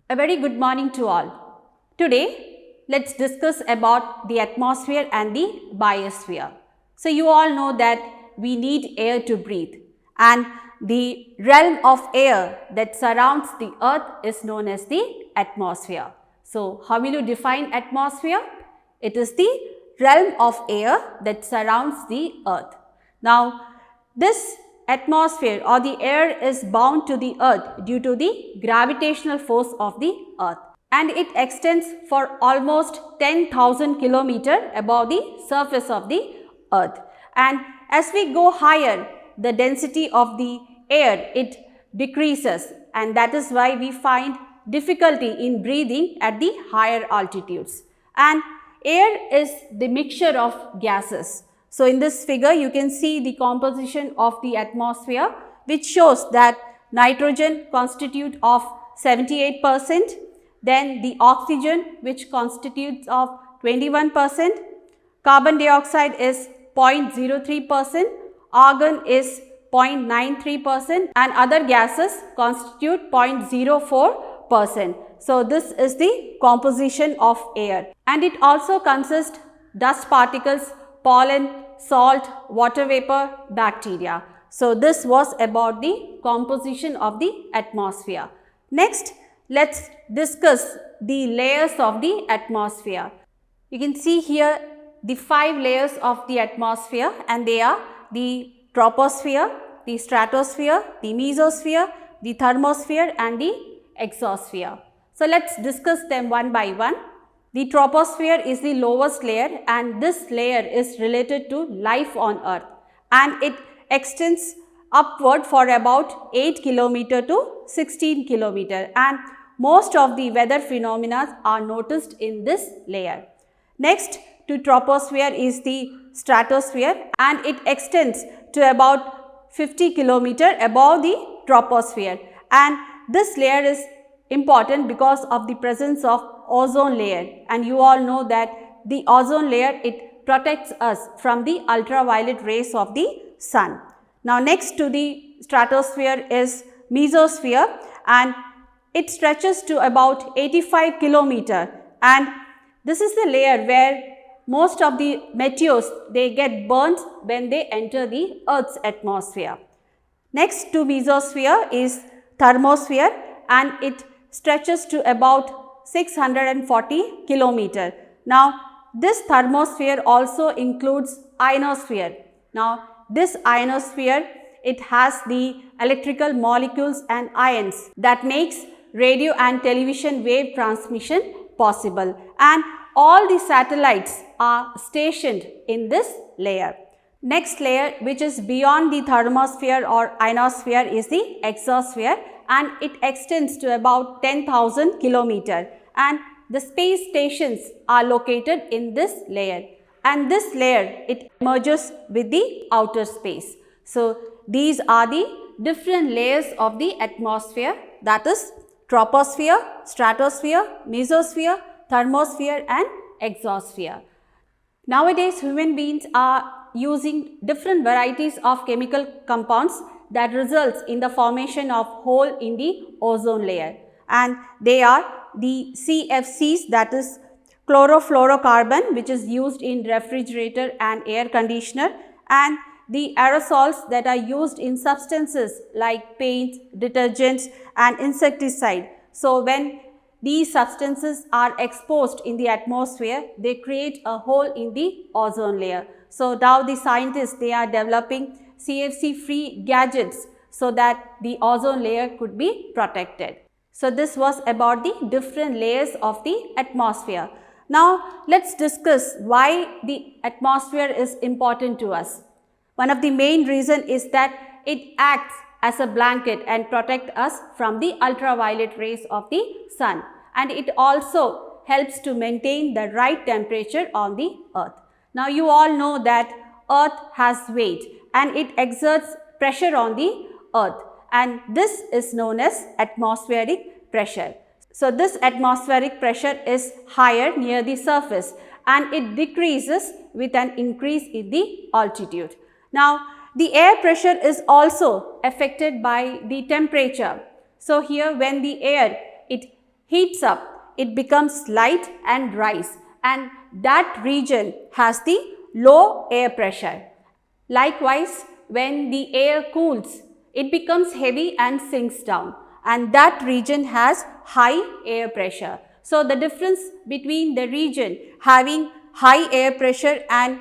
A very good morning to all. Today, let's discuss about the atmosphere and the biosphere. So, you all know that we need air to breathe, and the realm of air that surrounds the earth is known as the atmosphere. So, how will you define atmosphere? It is the realm of air that surrounds the earth. Now, this atmosphere or the air is bound to the earth due to the gravitational force of the earth, and it extends for almost 10,000 km above the surface of the earth. And as we go higher, the density of the air decreases, and that is why we find difficulty in breathing at the higher altitudes. And air is the mixture of gases. So, in this figure you can see the composition of the atmosphere, which shows that nitrogen constitutes of 78%, then the oxygen which constitutes of 21%, carbon dioxide is 0.03%, argon is 0.93% and other gases constitute 0.04%. So, this is the composition of air, and it also consists dust particles, pollen, salt, water vapor, bacteria. So, this was about the composition of the atmosphere. Next, let's discuss the layers of the atmosphere. You can see here the 5 layers of the atmosphere, and they are the troposphere, the stratosphere, the mesosphere, the thermosphere and the exosphere. So, let's discuss them one by one. The troposphere is the lowest layer, and this layer is related to life on earth, and it extends upward for about 8 km to 16 km, and most of the weather phenomena are noticed in this layer. Next to troposphere is the stratosphere, and it extends to about 50 km above the troposphere, and this layer is important because of the presence of ozone layer, and you all know that the ozone layer, it protects us from the ultraviolet rays of the sun. Now, next to the stratosphere is mesosphere, and it stretches to about 85 km, and this is the layer where most of the meteors, they get burnt when they enter the Earth's atmosphere. Next to mesosphere is thermosphere, and it stretches to about 640 km. Now, this thermosphere also includes ionosphere. Now, this ionosphere, it has the electrical molecules and ions that makes radio and television wave transmission possible, and all the satellites are stationed in this layer. Next layer, which is beyond the thermosphere or ionosphere, is the exosphere, and it extends to about 10,000 km, and the space stations are located in this layer, and this layer, it merges with the outer space. So, these are the different layers of the atmosphere, that is troposphere, stratosphere, mesosphere, thermosphere and exosphere. Nowadays, human beings are using different varieties of chemical compounds that results in the formation of hole in the ozone layer, and they are the CFCs, that is chlorofluorocarbon, which is used in refrigerator and air conditioner, and the aerosols that are used in substances like paints, detergents and insecticide. So, when these substances are exposed in the atmosphere, they create a hole in the ozone layer. So, now the scientists, they are developing CFC free gadgets so that the ozone layer could be protected. So, this was about the different layers of the atmosphere. Now, let's discuss why the atmosphere is important to us. One of the main reasons is that it acts as a blanket and protect us from the ultraviolet rays of the sun, and it also helps to maintain the right temperature on the earth. Now, you all know that earth has weight and it exerts pressure on the earth, and this is known as atmospheric pressure. So, this atmospheric pressure is higher near the surface and it decreases with an increase in the altitude. Now, the air pressure is also affected by the temperature. So, here when the air, it heats up, it becomes light and dries, and that region has the low air pressure. Likewise, when the air cools, it becomes heavy and sinks down, and that region has high air pressure. So, the difference between the region having high air pressure and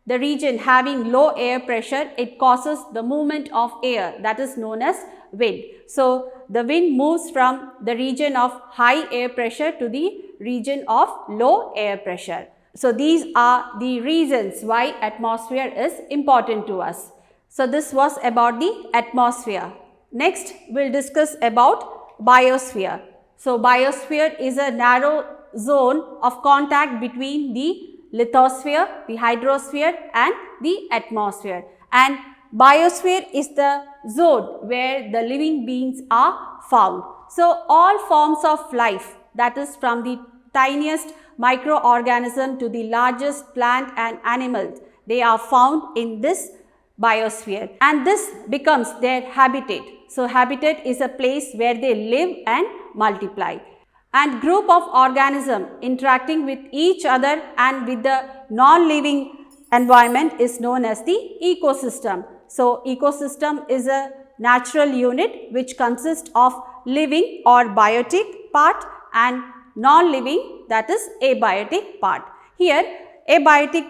the region having low air pressure, it causes the movement of air, that is known as wind. So, the wind moves from the region of high air pressure to the region of low air pressure. So, these are the reasons why atmosphere is important to us. So, this was about the atmosphere. Next, we will discuss about biosphere. So, biosphere is a narrow zone of contact between the lithosphere, the hydrosphere and the atmosphere, and biosphere is the zone where the living beings are found. So, all forms of life, that is from the tiniest microorganism to the largest plant and animals, they are found in this biosphere, and this becomes their habitat. So, habitat is a place where they live and multiply. And group of organisms interacting with each other and with the non-living environment is known as the ecosystem. So, ecosystem is a natural unit which consists of living or biotic part and non-living, that is abiotic part. Here, abiotic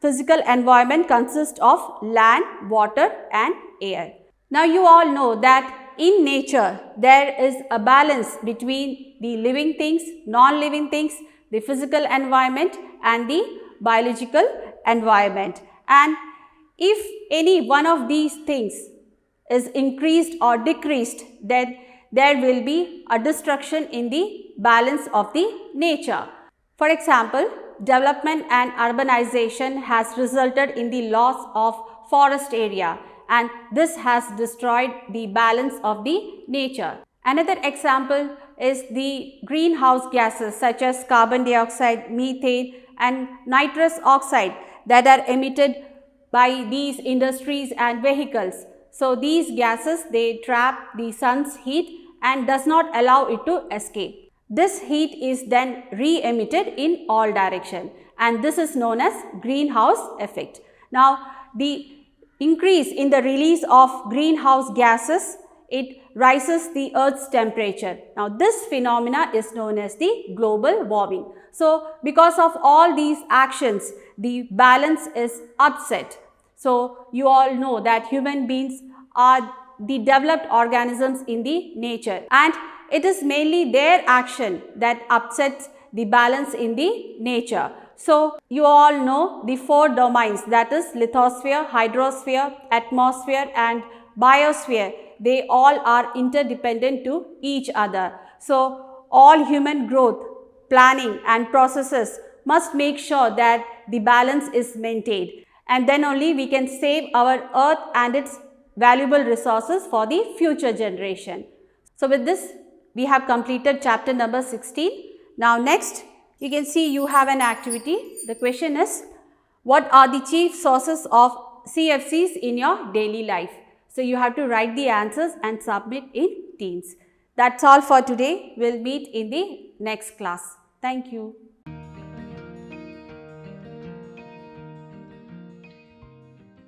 physical environment consists of land, water and air. Now, you all know that in nature, there is a balance between the living things, non-living things, the physical environment and the biological environment. And if any one of these things is increased or decreased, then there will be a destruction in the balance of the nature. For example, development and urbanization has resulted in the loss of forest area, and this has destroyed the balance of the nature. Another example is the greenhouse gases such as carbon dioxide, methane and nitrous oxide that are emitted by these industries and vehicles. So, these gases, they trap the sun's heat and does not allow it to escape. This heat is then re-emitted in all direction, and this is known as greenhouse effect. Now, the increase in the release of greenhouse gases, it rises the earth's temperature. Now, this phenomena is known as the global warming. So, because of all these actions, the balance is upset. So, you all know that human beings are the developed organisms in the nature, and it is mainly their action that upsets the balance in the nature. So, you all know the four domains, that is lithosphere, hydrosphere, atmosphere and biosphere. They all are interdependent to each other. So, all human growth, planning and processes must make sure that the balance is maintained, and then only we can save our earth and its valuable resources for the future generation. So, with this we have completed chapter number 16. Now, next you can see you have an activity. The question is, what are the chief sources of CFCs in your daily life? So, you have to write the answers and submit in Teams. That's all for today. We'll meet in the next class. Thank you.